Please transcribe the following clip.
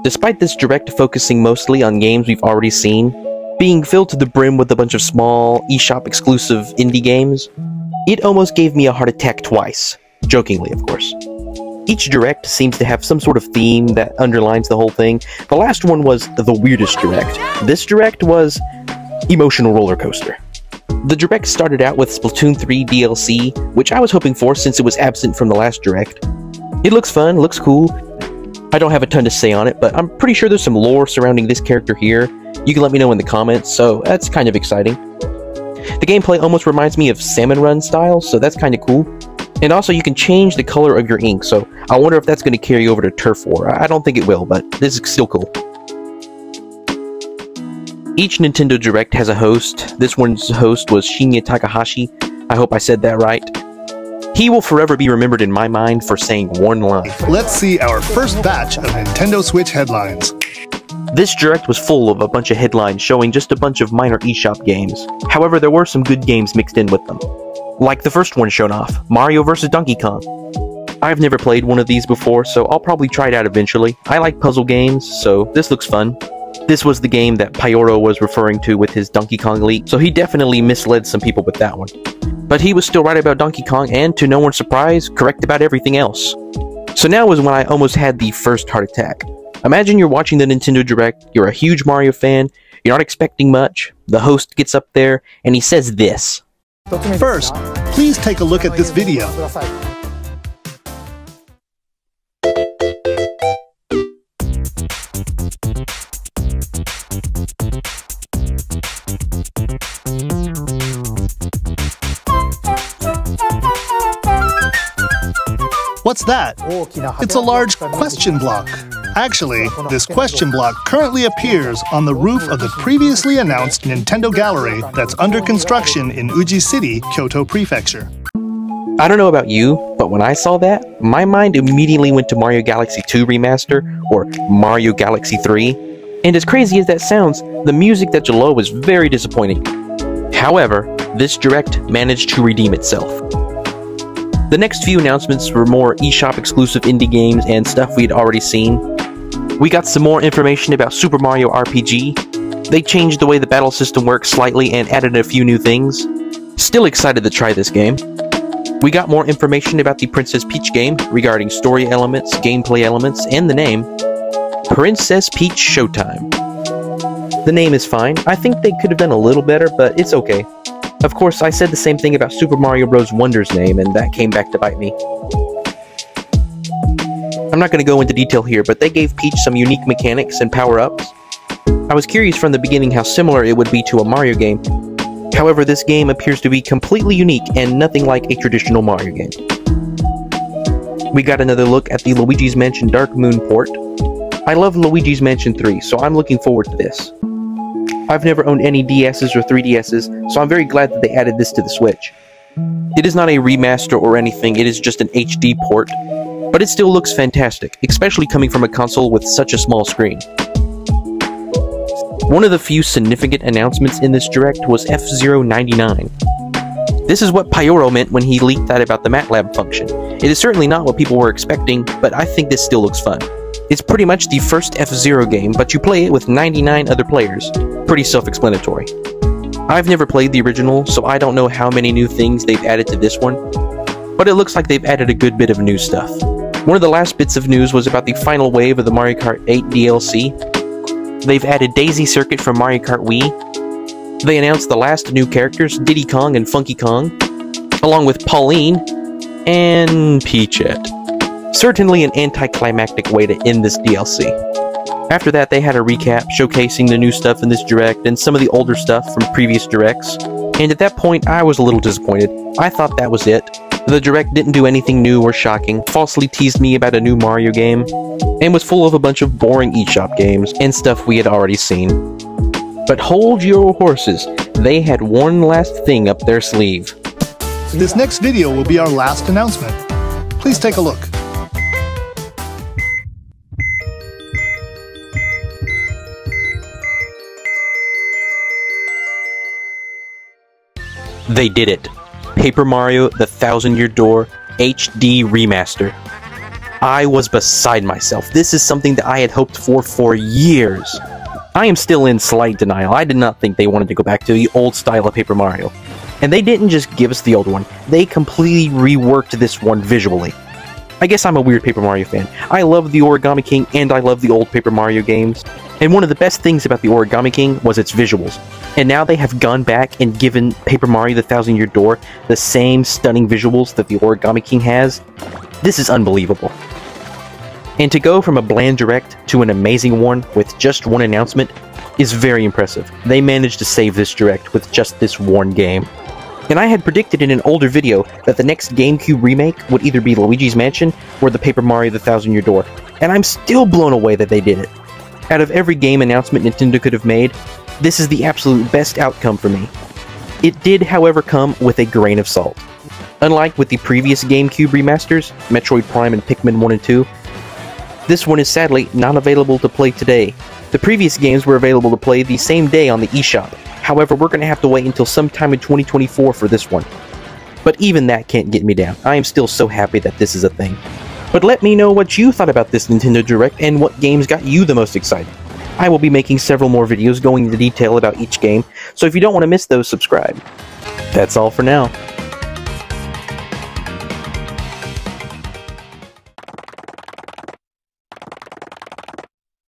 Despite this direct focusing mostly on games we've already seen, being filled to the brim with a bunch of small, eShop exclusive indie games, it almost gave me a heart attack twice. Jokingly, of course. Each direct seems to have some sort of theme that underlines the whole thing. The last one was the weirdest direct. This direct was emotional roller coaster. The direct started out with Splatoon 3 DLC, which I was hoping for since it was absent from the last direct. It looks fun, looks cool. I don't have a ton to say on it, but I'm pretty sure there's some lore surrounding this character here. You can let me know in the comments, so that's kind of exciting. The gameplay almost reminds me of Salmon Run style, so that's kind of cool. And also, you can change the color of your ink, so I wonder if that's going to carry over to Turf War. I don't think it will, but this is still cool. Each Nintendo Direct has a host. This one's host was Shinya Takahashi. I hope I said that right. He will forever be remembered in my mind for saying one line. Let's see our first batch of Nintendo Switch headlines. This Direct was full of a bunch of headlines showing just a bunch of minor eShop games. However, there were some good games mixed in with them. Like the first one shown off, Mario vs. Donkey Kong. I've never played one of these before, so I'll probably try it out eventually. I like puzzle games, so this looks fun. This was the game that Pyoro was referring to with his Donkey Kong leak, so he definitely misled some people with that one. But he was still right about Donkey Kong, and to no one's surprise, correct about everything else. So now is when I almost had the first heart attack. Imagine you're watching the Nintendo Direct, you're a huge Mario fan, you're not expecting much, the host gets up there, and he says this. First, please take a look at this video. What's that? It's a large question block. Actually, this question block currently appears on the roof of the previously announced Nintendo Gallery that's under construction in Uji City, Kyoto Prefecture. I don't know about you, but when I saw that, my mind immediately went to Mario Galaxy 2 Remaster, or Mario Galaxy 3. And as crazy as that sounds, the music that below was very disappointing. However, this Direct managed to redeem itself. The next few announcements were more eShop exclusive indie games and stuff we had already seen. We got some more information about Super Mario RPG. They changed the way the battle system works slightly and added a few new things. Still excited to try this game. We got more information about the Princess Peach game regarding story elements, gameplay elements, and the name. Princess Peach Showtime. The name is fine. I think they could have done a little better, but it's okay. Of course, I said the same thing about Super Mario Bros. Wonder's name, and that came back to bite me. I'm not going to go into detail here, but they gave Peach some unique mechanics and power-ups. I was curious from the beginning how similar it would be to a Mario game. However, this game appears to be completely unique and nothing like a traditional Mario game. We got another look at the Luigi's Mansion Dark Moon port. I love Luigi's Mansion 3, so I'm looking forward to this. I've never owned any DS's or 3DS's, so I'm very glad that they added this to the Switch. It is not a remaster or anything, it is just an HD port, but it still looks fantastic, especially coming from a console with such a small screen. One of the few significant announcements in this Direct was F-Zero 99. This is what Pyoro meant when he leaked that about the MATLAB function. It is certainly not what people were expecting, but I think this still looks fun. It's pretty much the first F-Zero game, but you play it with 99 other players. Pretty self-explanatory. I've never played the original, so I don't know how many new things they've added to this one, but it looks like they've added a good bit of new stuff. One of the last bits of news was about the final wave of the Mario Kart 8 DLC. They've added Daisy Circuit from Mario Kart Wii. They announced the last new characters, Diddy Kong and Funky Kong, along with Pauline and Peachette. Certainly an anticlimactic way to end this DLC. After that, they had a recap showcasing the new stuff in this Direct and some of the older stuff from previous Directs, and at that point I was a little disappointed. I thought that was it. The Direct didn't do anything new or shocking, falsely teased me about a new Mario game, and was full of a bunch of boring eShop games and stuff we had already seen. But hold your horses, they had one last thing up their sleeve. This next video will be our last announcement. Please take a look. They did it. Paper Mario: The Thousand Year Door HD Remaster. I was beside myself. This is something that I had hoped for years. I am still in slight denial. I did not think they wanted to go back to the old style of Paper Mario. And they didn't just give us the old one, they completely reworked this one visually. I guess I'm a weird Paper Mario fan. I love the Origami King and I love the old Paper Mario games. And one of the best things about the Origami King was its visuals. And now they have gone back and given Paper Mario the Thousand Year Door the same stunning visuals that the Origami King has. This is unbelievable. And to go from a bland direct to an amazing one with just one announcement is very impressive. They managed to save this direct with just this one game. And I had predicted in an older video that the next GameCube remake would either be Luigi's Mansion or the Paper Mario the Thousand Year Door, and I'm still blown away that they did it. Out of every game announcement Nintendo could have made, this is the absolute best outcome for me. It did, however, come with a grain of salt. Unlike with the previous GameCube remasters, Metroid Prime and Pikmin 1 and 2, this one is sadly not available to play today. The previous games were available to play the same day on the eShop. However, we're going to have to wait until sometime in 2024 for this one. But even that can't get me down. I am still so happy that this is a thing. But let me know what you thought about this Nintendo Direct and what games got you the most excited. I will be making several more videos going into detail about each game, so if you don't want to miss those, subscribe. That's all for now.